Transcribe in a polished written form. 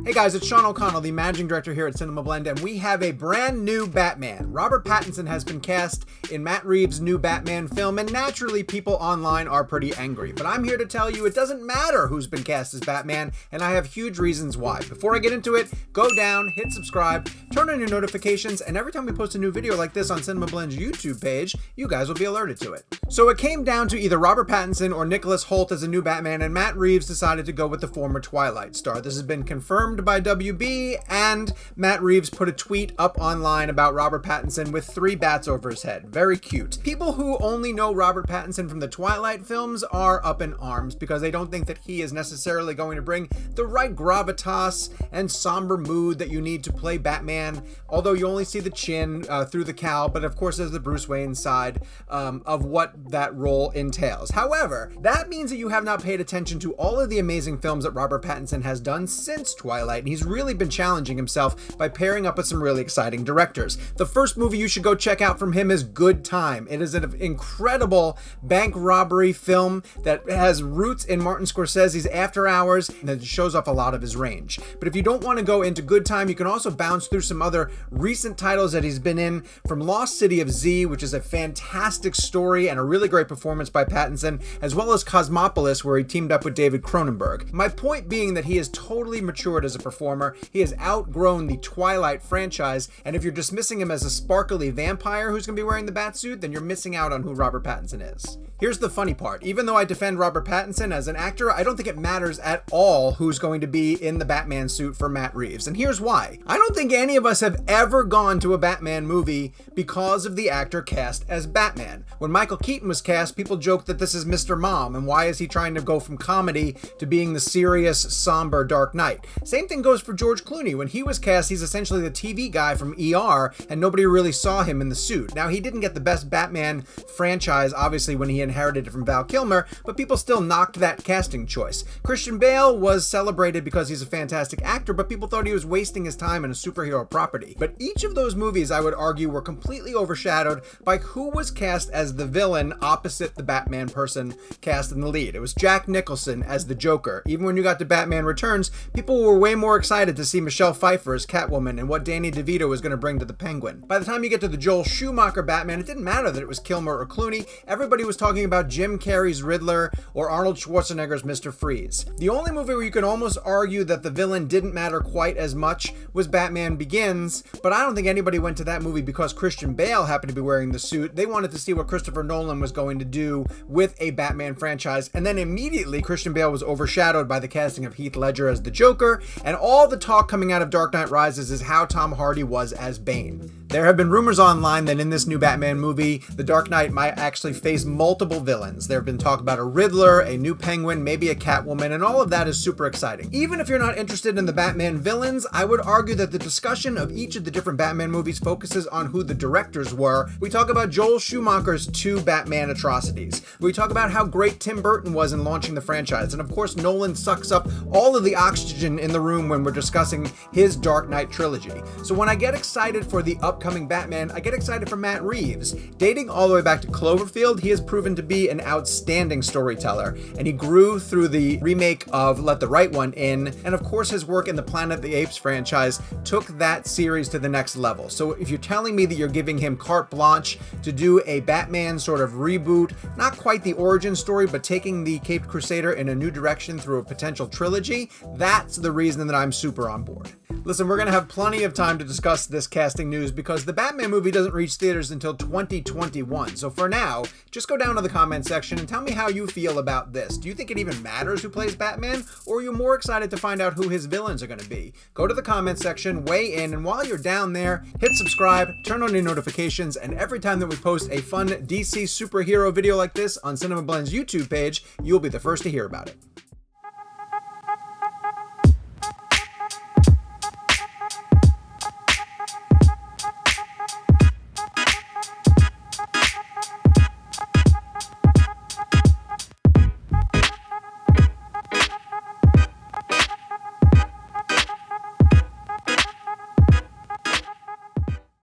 Hey guys, it's Sean O'Connell, the managing director here at CinemaBlend, and we have a brand new Batman. Robert Pattinson has been cast in Matt Reeves' new Batman film, and naturally people online are pretty angry. But I'm here to tell you it doesn't matter who's been cast as Batman, and I have huge reasons why. Before I get into it, go down, hit subscribe, turn on your notifications, and every time we post a new video like this on CinemaBlend's YouTube page, you guys will be alerted to it. So it came down to either Robert Pattinson or Nicholas Hoult as a new Batman, and Matt Reeves decided to go with the former Twilight star. This has been confirmed by WB, and Matt Reeves put a tweet up online about Robert Pattinson with 3 bats over his head. Very cute. People who only know Robert Pattinson from the Twilight films are up in arms because they don't think that he is necessarily going to bring the right gravitas and somber mood that you need to play Batman, although you only see the chin through the cowl, but of course there's the Bruce Wayne side of what that role entails. However, that means that you have not paid attention to all of the amazing films that Robert Pattinson has done since Twilight, and he's really been challenging himself by pairing up with some really exciting directors. The first movie you should go check out from him is Good Time. It is an incredible bank robbery film that has roots in Martin Scorsese's After Hours, and that shows off a lot of his range. But if you don't want to go into Good Time, you can also bounce through some other recent titles that he's been in, from Lost City of Z, which is a fantastic story and a really great performance by Pattinson, as well as Cosmopolis, where he teamed up with David Cronenberg. My point being that he has totally matured as a performer. He has outgrown the Twilight franchise, and if you're dismissing him as a sparkly vampire who's going to be wearing the batsuit, then you're missing out on who Robert Pattinson is. Here's the funny part. Even though I defend Robert Pattinson as an actor, I don't think it matters at all who's going to be in the Batman suit for Matt Reeves. And here's why. I don't think any of us have ever gone to a Batman movie because of the actor cast as Batman. When Michael Keaton was cast, people joked that this is Mr. Mom, and why is he trying to go from comedy to being the serious, somber Dark Knight? Same thing goes for George Clooney. When he was cast, he's essentially the TV guy from ER, and nobody really saw him in the suit. Now, he didn't get the best Batman franchise, obviously, when he inherited it from Val Kilmer, but people still knocked that casting choice. Christian Bale was celebrated because he's a fantastic actor, but people thought he was wasting his time in a superhero property. But each of those movies, I would argue, were completely overshadowed by who was cast as the villain opposite the Batman person cast in the lead. It was Jack Nicholson as the Joker. Even when you got to Batman Returns, people were way more excited to see Michelle Pfeiffer as Catwoman and what Danny DeVito was going to bring to the Penguin. By the time you get to the Joel Schumacher Batman, it didn't matter that it was Kilmer or Clooney. Everybody was talking about Jim Carrey's Riddler or Arnold Schwarzenegger's Mr. Freeze. The only movie where you can almost argue that the villain didn't matter quite as much was Batman Begins, but I don't think anybody went to that movie because Christian Bale happened to be wearing the suit. They wanted to see what Christopher Nolan was going to do with a Batman franchise, and then immediately Christian Bale was overshadowed by the casting of Heath Ledger as the Joker, and all the talk coming out of Dark Knight Rises is how Tom Hardy was as Bane. There have been rumors online that in this new Batman movie, the Dark Knight might actually face multiple villains. There have been talk about a Riddler, a new Penguin, maybe a Catwoman, and all of that is super exciting. Even if you're not interested in the Batman villains, I would argue that the discussion of each of the different Batman movies focuses on who the directors were. We talk about Joel Schumacher's 2 Batman atrocities. We talk about how great Tim Burton was in launching the franchise, and of course Nolan sucks up all of the oxygen in the room when we're discussing his Dark Knight trilogy. So when I get excited for the upcoming Batman, I get excited for Matt Reeves. Dating all the way back to Cloverfield, he has proven to be an outstanding storyteller, and he grew through the remake of Let the Right One In, and of course his work in the Planet of the Apes franchise took that series to the next level. So if you're telling me that you're giving him carte blanche to do a Batman sort of reboot, not quite the origin story, but taking the Caped Crusader in a new direction through a potential trilogy, that's the reason that I'm super on board. Listen, we're going to have plenty of time to discuss this casting news because the Batman movie doesn't reach theaters until 2021. So for now, just go down to the comment section and tell me how you feel about this. Do you think it even matters who plays Batman, or are you more excited to find out who his villains are going to be? Go to the comment section, weigh in, and while you're down there, hit subscribe, turn on your notifications, and every time that we post a fun DC superhero video like this on CinemaBlend's YouTube page, you'll be the first to hear about it.